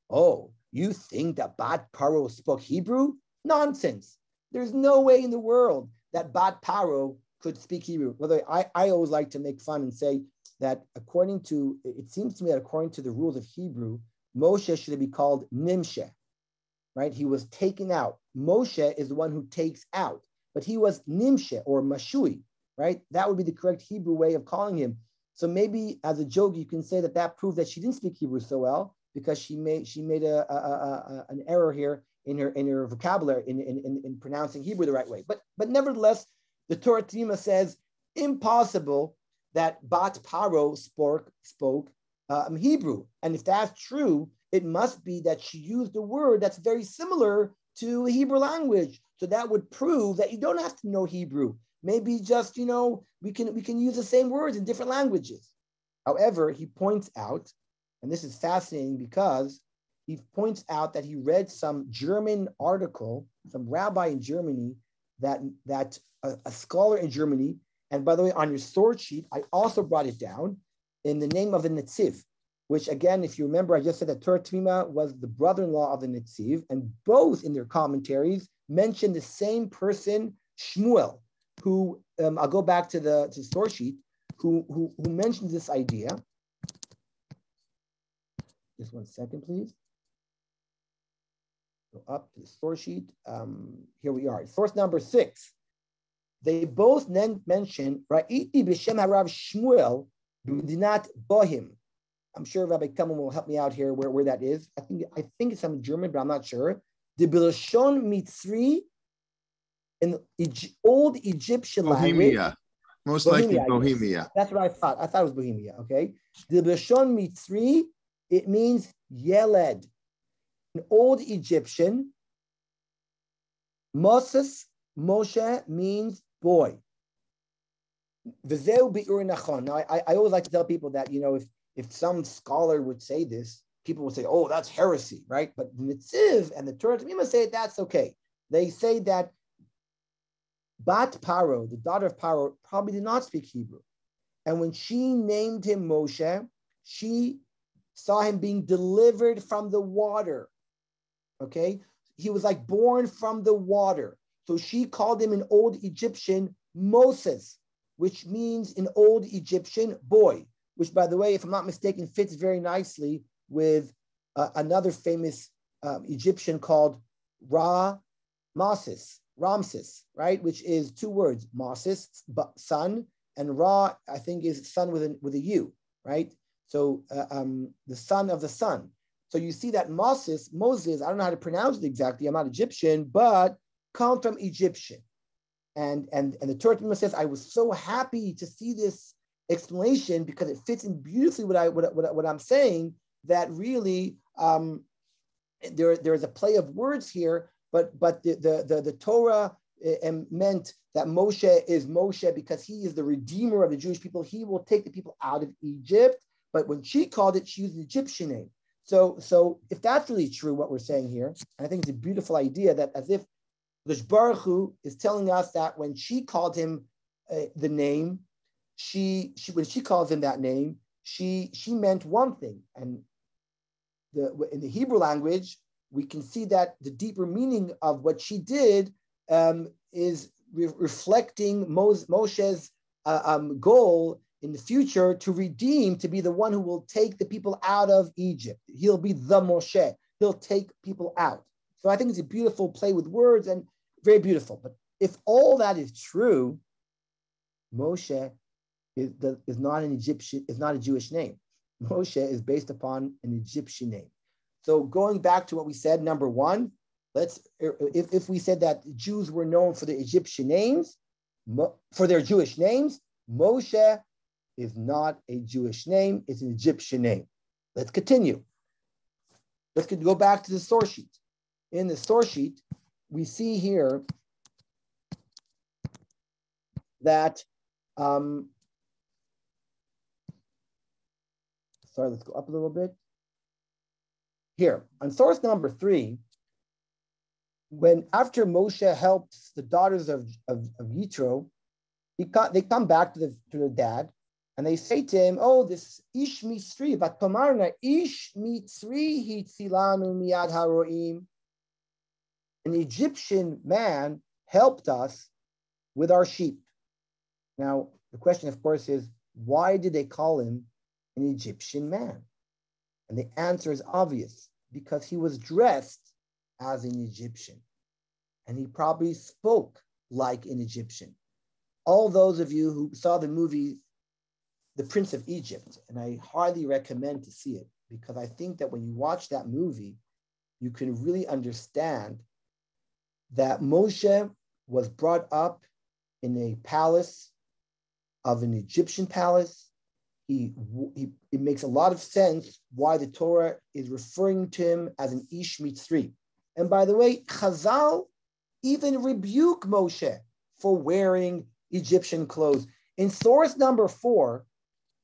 S2: oh, you think that Bat Paro spoke Hebrew? Nonsense. There's no way in the world that Bat Paro could speak Hebrew. Whether I always like to make fun and say that it seems to me that according to the rules of Hebrew, Moshe should be called Nimsheh, right? He was taken out. Moshe is the one who takes out, but he was Nimsheh or Mashui, right? That would be the correct Hebrew way of calling him. So maybe as a joke, you can say that proves that she didn't speak Hebrew so well because she made an error here in her vocabulary in pronouncing Hebrew the right way. But nevertheless, the Torah Tmima says impossible that Bat Paro spoke Hebrew. And if that's true, it must be that she used a word that's very similar to the Hebrew language. So that would prove that you don't have to know Hebrew. Maybe just, we can use the same words in different languages. However, he points out, and this is fascinating because he points out that he read some German article, some rabbi in Germany, that a scholar in Germany, and by the way, on your sword sheet, I also brought it down in the name of a Netziv. which again, if you remember, I just said that Torah Tmima was the brother-in-law of the Netziv, and both in their commentaries mention the same person, Shmuel, who I'll go back to the source sheet, who mentions this idea. Just 1 second, please. Go up to the source sheet. Here we are. Source number 6. They both then mention Ra'iti b'shem harav Shmuel b'medinat Bohim. I'm sure Rabbi Kamen will help me out here where that is. I think it's some German, but I'm not sure. The Bilashon Mitzri in old Egyptian
S1: Bohemia.
S2: language.
S1: Most likely Bohemia.
S2: That's what I thought. I thought it was Bohemia, okay? The Bilashon Mitzri, it means Yeled. In old Egyptian, Moses, Moshe means boy. V'zeu bi'ur nachon. Now, I always like to tell people that, if some scholar would say this, people would say, oh, that's heresy, right? But the Netziv and the Torah Tamima say that's okay. They say that Bat Paro, the daughter of Paro, probably did not speak Hebrew. And when she named him Moshe, she saw him being delivered from the water, okay? He was like born from the water. So she called him in Old Egyptian Moses, which means in Old Egyptian boy, which, by the way, if I'm not mistaken, fits very nicely with another famous Egyptian called Ramses, right? Which is 2 words, Moses, son, and Ra, I think, is son with a U, right? So the son of the sun. So you see that Moses, I don't know how to pronounce it exactly, I'm not Egyptian, but come from Egyptian. And the Torah says, I was so happy to see this explanation because it fits in beautifully what I'm saying, that really there is a play of words here, but the Torah meant that Moshe is Moshe because he is the redeemer of the Jewish people. He will take the people out of Egypt. But when she called it, she used an Egyptian name. So if that's really true, what we're saying here, and I think it's a beautiful idea that as if the Baruch Hu is telling us that when she called him the name, when she calls him that name, she meant one thing. And in the Hebrew language, we can see that the deeper meaning of what she did is reflecting Moshe's goal in the future to redeem, to be the one who will take the people out of Egypt. He'll be the Moshe. He'll take people out. So I think it's a beautiful play with words and very beautiful. But if all that is true, Moshe is not an Egyptian, is not a Jewish name. Moshe is based upon an Egyptian name. So going back to what we said, number one, if we said that Jews were known for the Egyptian names, for their Jewish names, Moshe is not a Jewish name, it's an Egyptian name. Let's continue. Let's go back to the source sheet. In the source sheet, we see here that, sorry, let's go up a little bit. Here, on source number 3, after Moshe helped the daughters of Yitro, they come back to the dad, and they say to him, oh, this Ish Mitzri, Vatomarna, Ish Mitzri hitzilanu miyad haroim. An Egyptian man helped us with our sheep. Now, the question, of course, is, why did they call him an Egyptian man? And the answer is obvious, because he was dressed as an Egyptian, and he probably spoke like an Egyptian. All those of you who saw the movie The Prince of Egypt, and I highly recommend to see it, because I think that when you watch that movie, you can really understand that Moshe was brought up in a palace of an Egyptian palace. It makes a lot of sense why the Torah is referring to him as an Ish Mitzri. And by the way, Chazal even rebuke Moshe for wearing Egyptian clothes. In source number 4,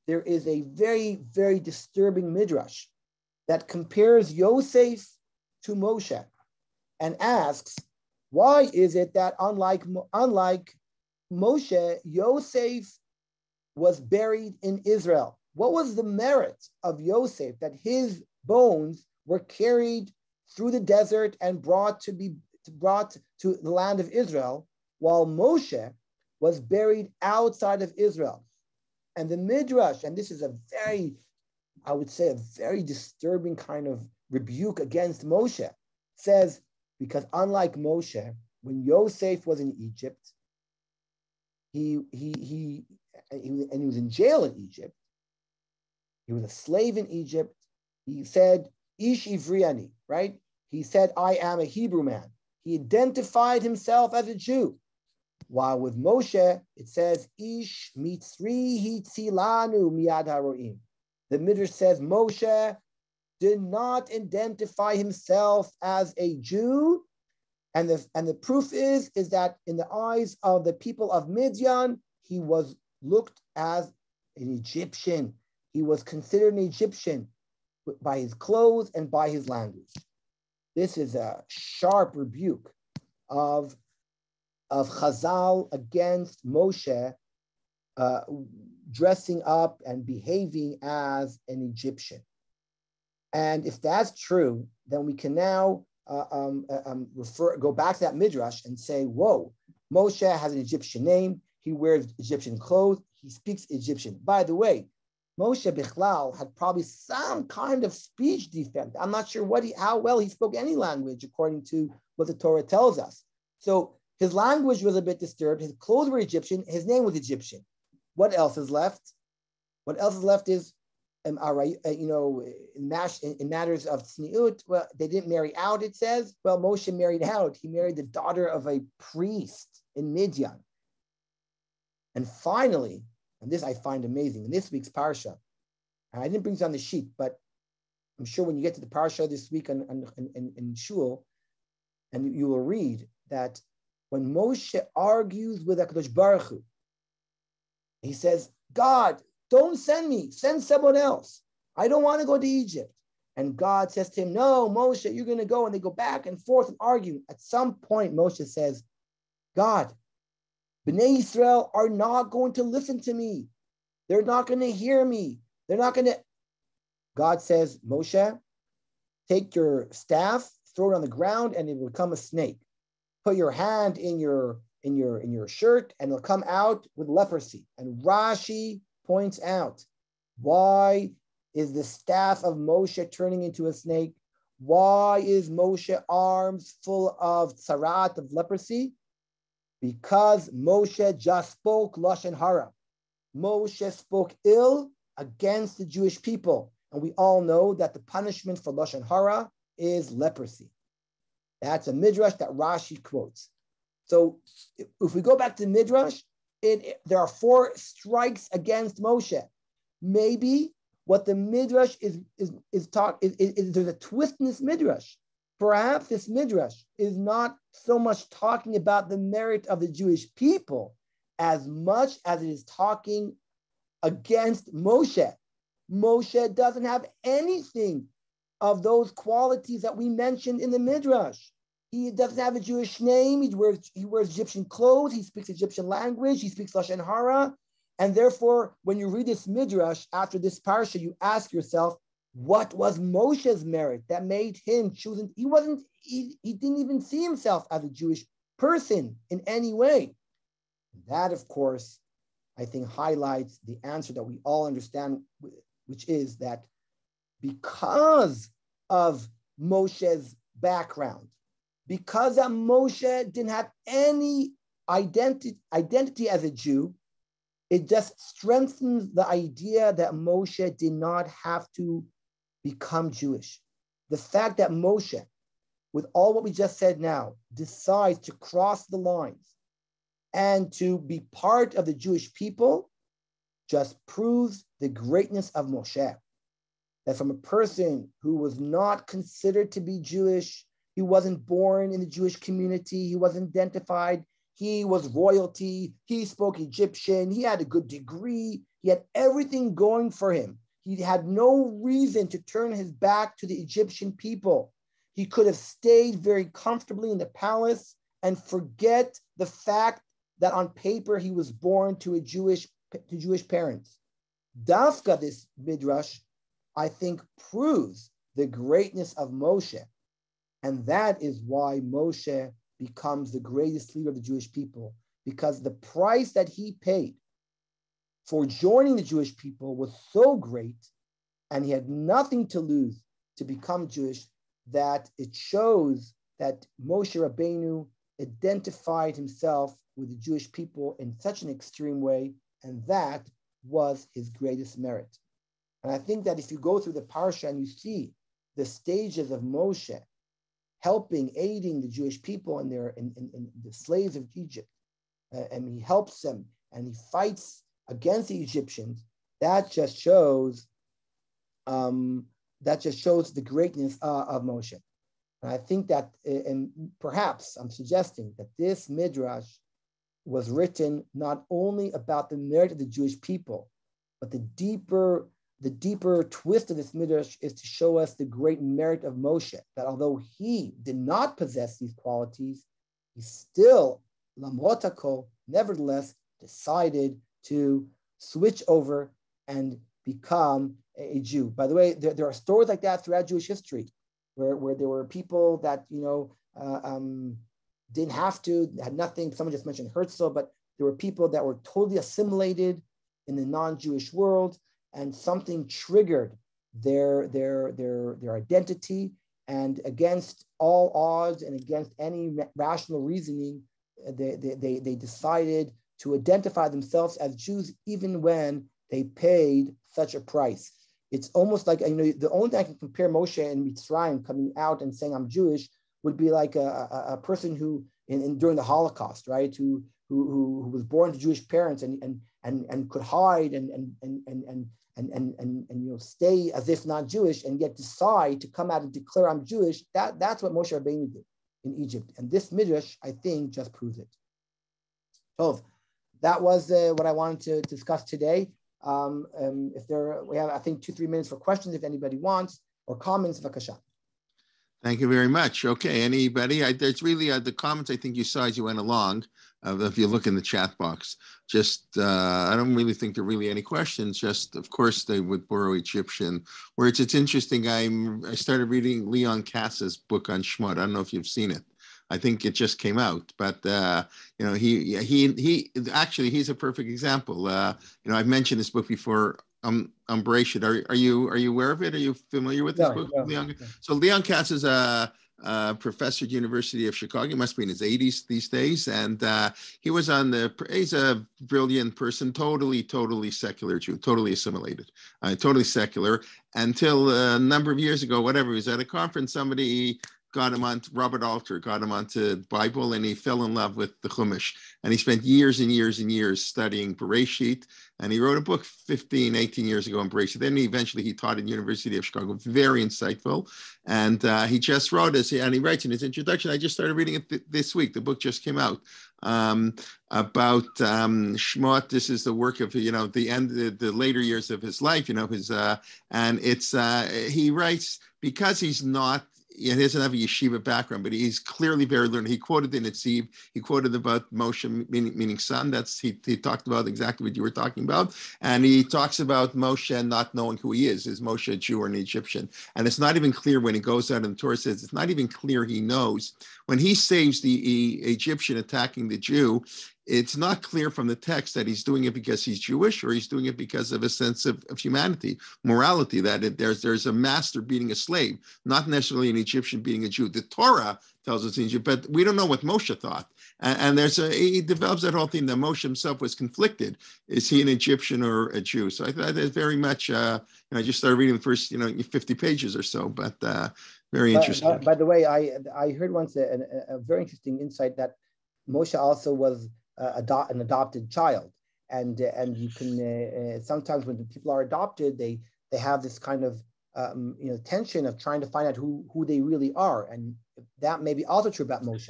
S2: there is a very, very disturbing midrash that compares Yosef to Moshe and asks, why is it that unlike Moshe, Yosef was buried in Israel? what was the merit of Yosef that his bones were carried through the desert and brought to the land of Israel, while Moshe was buried outside of Israel? And the Midrash, and this is a very, I would say, a very disturbing kind of rebuke against Moshe, says, because unlike Moshe, when Yosef was in Egypt, he was in jail in Egypt. He was a slave in Egypt. He said, Ish Ivriani, right? He said, I am a Hebrew man. He identified himself as a Jew. While with Moshe, it says, Ish mitzri hitzilanu miyad haroim. The Midrash says Moshe did not identify himself as a Jew. And the proof is that in the eyes of the people of Midian, he was looked as an Egyptian. He was considered an Egyptian by his clothes and by his language. This is a sharp rebuke of Chazal against Moshe dressing up and behaving as an Egyptian. And if that's true, then we can now go back to that Midrash and say, whoa, Moshe has an Egyptian name. He wears Egyptian clothes. He speaks Egyptian. By the way, Moshe Bichlal had probably some kind of speech defect. I'm not sure how well he spoke any language, according to what the Torah tells us. So his language was a bit disturbed. His clothes were Egyptian. His name was Egyptian. What else is left? What else is left is, in matters of tzniut, well, they didn't marry out, it says. Well, Moshe married out. He married the daughter of a priest in Midian. And finally, and this I find amazing, in this week's Parsha, and I didn't bring this on the sheet, but I'm sure when you get to the Parsha this week in Shul, and you will read that when Moshe argues with HaKadosh Baruch Hu, he says, God, don't send me, send someone else. I don't want to go to Egypt. And God says to him, no, Moshe, you're going to go. And they go back and forth and argue. At some point, Moshe says, God, Bnei Israel are not going to listen to me. They're not going to hear me. They're not going to. God says, Moshe, take your staff, throw it on the ground, and it will become a snake. Put your hand in your shirt, and it'll come out with leprosy. And Rashi points out, why is the staff of Moshe turning into a snake? Why is Moshe arms full of tsarat, of leprosy? Because Moshe just spoke Lashon Hara. Moshe spoke ill against the Jewish people. And we all know that the punishment for Lashon Hara is leprosy. That's a Midrash that Rashi quotes. So if we go back to Midrash, there are 4 strikes against Moshe. Maybe what the Midrash is there's a twist in this Midrash. Perhaps this Midrash is not so much talking about the merit of the Jewish people as much as it is talking against Moshe. Moshe doesn't have anything of those qualities that we mentioned in the Midrash. He doesn't have a Jewish name. He wears Egyptian clothes. He speaks Egyptian language. He speaks Lashon Hara. And therefore, when you read this Midrash after this parsha, you ask yourself, what was Moshe's merit that made him choosing? He didn't even see himself as a Jewish person in any way. That, of course, I think highlights the answer that we all understand, which is that because of Moshe's background, because that Moshe didn't have any identity as a Jew, it just strengthens the idea that Moshe did not have to become Jewish. The fact that Moshe, with all what we just said now, decides to cross the lines and to be part of the Jewish people just proves the greatness of Moshe. That from a person who was not considered to be Jewish, he wasn't born in the Jewish community, he wasn't identified, he was royalty, he spoke Egyptian, he had a good degree, he had everything going for him. He had no reason to turn his back to the Egyptian people. He could have stayed very comfortably in the palace and forget the fact that on paper he was born to Jewish parents. Dafka, this midrash, I think, proves the greatness of Moshe. And that is why Moshe becomes the greatest leader of the Jewish people, because the price that he paid for joining the Jewish people was so great, and he had nothing to lose to become Jewish, that it shows that Moshe Rabbeinu identified himself with the Jewish people in such an extreme way, and that was his greatest merit. And I think that if you go through the parsha and you see the stages of Moshe helping, aiding the Jewish people and the slaves of Egypt, and he helps them and he fights against the Egyptians, that just shows the greatness of Moshe. And I think that, and perhaps I'm suggesting that this midrash was written not only about the merit of the Jewish people, but the deeper twist of this midrash is to show us the great merit of Moshe, that although he did not possess these qualities, he still, lamrot hakol, nevertheless, decided to switch over and become a Jew. By the way, there are stories like that throughout Jewish history, where there were people that didn't have to, had nothing. Someone just mentioned Herzl, but there were people that were totally assimilated in the non-Jewish world, and something triggered their identity, and against all odds and against any rational reasoning, they decided to identify themselves as Jews, even when they paid such a price. It's almost like, the only thing I can compare Moshe and Mitzrayim coming out and saying I'm Jewish would be like a person who during the Holocaust, right, who was born to Jewish parents and could hide and stay as if not Jewish, and yet decide to come out and declare I'm Jewish. That's what Moshe Rabbeinu did in Egypt, and this midrash, I think, just proves it. So that was what I wanted to discuss today. We have, I think, 2-3 minutes for questions if anybody wants, or comments. Vakasha.
S1: Thank you very much. Okay, anybody? There's really the comments I think you saw as you went along. If you look in the chat box, I don't really think there are really any questions. Just, of course, they would borrow Egyptian words. It's interesting. I started reading Leon Katz's book on Shmot. I don't know if you've seen it. I think it just came out, but he actually, he's a perfect example. I've mentioned this book before. Bereshit. Are you aware of it? Are you familiar with this book? No. Leon? So Leon Katz is a professor at University of Chicago. He must be in his 80s these days, and he's a brilliant person, totally secular Jew, totally assimilated, totally secular, until a number of years ago, whatever, he was at a conference, somebody got him on, Robert Alter got him onto Bible, and he fell in love with the Chumash. And he spent years and years studying Bereshit, and he wrote a book 18 years ago on Bereshit. Then he taught at University of Chicago, very insightful. And he just wrote this, and he writes in his introduction, I just started reading it this week, the book just came out, about Shmot. This is the work of, the later years of his life, and it's, he writes, because he's not, he doesn't have a yeshiva background, but he's clearly very learned. He quoted in Netziv, he quoted about Moshe, meaning son. He talked about exactly what you were talking about. And he talks about Moshe not knowing who he is Moshe a Jew or an Egyptian? And it's not even clear when he goes out, and the Torah says, it's not even clear he knows. When he saves the Egyptian attacking the Jew, it's not clear from the text that he's doing it because he's Jewish, or he's doing it because of a sense of humanity, morality, that there's a master beating a slave, not necessarily an Egyptian beating a Jew. The Torah tells us in Egypt, but we don't know what Moshe thought. And he develops that whole thing that Moshe himself was conflicted. Is he an Egyptian or a Jew? So I thought that's very much, I just started reading the first, 50 pages or so, but very interesting.
S2: By the way, I heard once a very interesting insight that Moshe also was an adopted child, and you can sometimes when people are adopted, they have this kind of tension of trying to find out who they really are, and that may be also true about Moshe.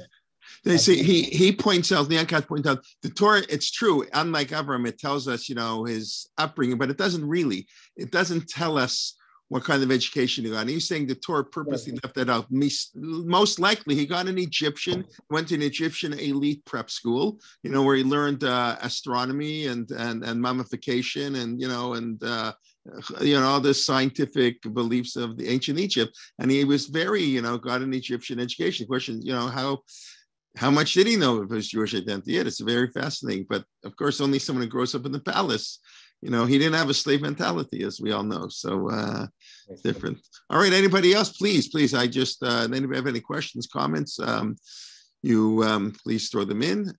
S1: They see, he points out, Leon Katz points out, the Torah, it's true, unlike Avram, it tells us his upbringing, but it doesn't tell us what kind of education he got. And he's saying the Torah purposely left that out. Most likely, he got an Egyptian, went to an Egyptian elite prep school, where he learned astronomy and mummification and all the scientific beliefs of the ancient Egypt. And he was very, got an Egyptian education. The question is, how much did he know of his Jewish identity? It's very fascinating. But of course, only someone who grows up in the palace. He didn't have a slave mentality, as we all know. So it's different. All right. Anybody else? Please. I just, anybody have any questions, comments? You please throw them in.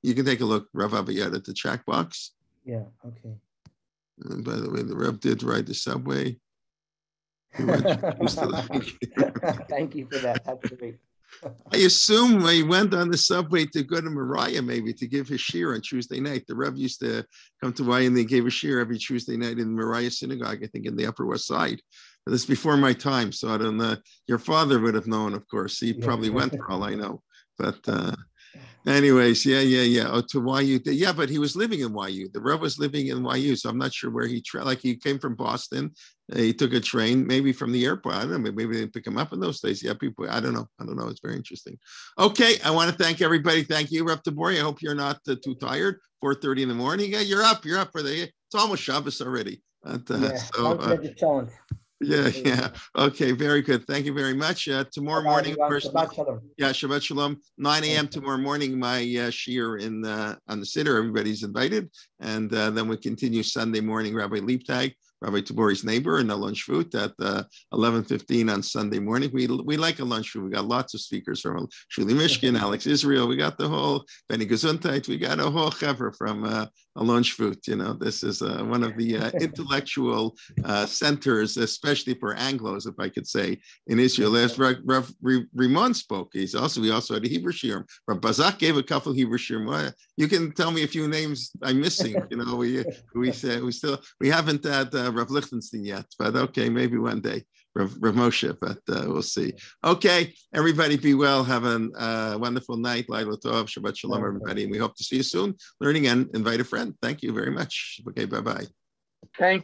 S1: You can take a look, Rav Aviad, at the chat box.
S2: Yeah. Okay.
S1: And by the way, the Rav did ride the subway.
S2: Thank you for that. That's great.
S1: I assume he went on the subway to go to Mariah, maybe to give his shir on Tuesday night. The Rebbe used to come to Mariah and they gave a shir every Tuesday night in Mariah Synagogue, I think in the Upper West Side. But this is before my time, so I don't know. Your father would have known, of course. He probably went for all I know. But anyways, yeah. Oh, to YU. Yeah, but he was living in YU. The Rebbe was living in YU, so I'm not sure where he he came from Boston. He took a train, maybe from the airport. I don't know. Maybe they didn't pick him up in those days. Yeah, people. I don't know. It's very interesting. Okay, I want to thank everybody. Thank you, Rabbi Tabory. I hope you're not too tired. 4:30 in the morning. Yeah, you're up. For it's almost Shabbos already. Yeah. Okay, very good. Thank you very much. Tomorrow morning,
S2: Shabbat Shalom.
S1: Yeah, Shabbat Shalom. 9 a.m. tomorrow morning, my shir on the Siddur. Everybody's invited. And then we continue Sunday morning, Rabbi Liebtag, Rabbi Tabory's neighbor, and a lunch food at 11:15 on Sunday morning. We like a lunch food. We got lots of speakers from Shuli Mishkin, Alex Israel. We got the whole Benny Gesundheit. We got a whole chevra from a lunch food. This is one of the intellectual centers, especially for Anglos, if I could say, in Israel. Last Rav Rimon spoke. We also had a Hebrew shir. Rav Bazak gave a couple of Hebrew shir. You can tell me a few names I'm missing. We haven't had Rav Lichtenstein yet, but okay, maybe one day. Rav Moshe, but we'll see. Okay, everybody be well. Have a wonderful night. Laila Tov, Shabbat Shalom, everybody. And we hope to see you soon. Learning and invite a friend. Thank you very much. Okay, bye-bye.
S2: Thank you.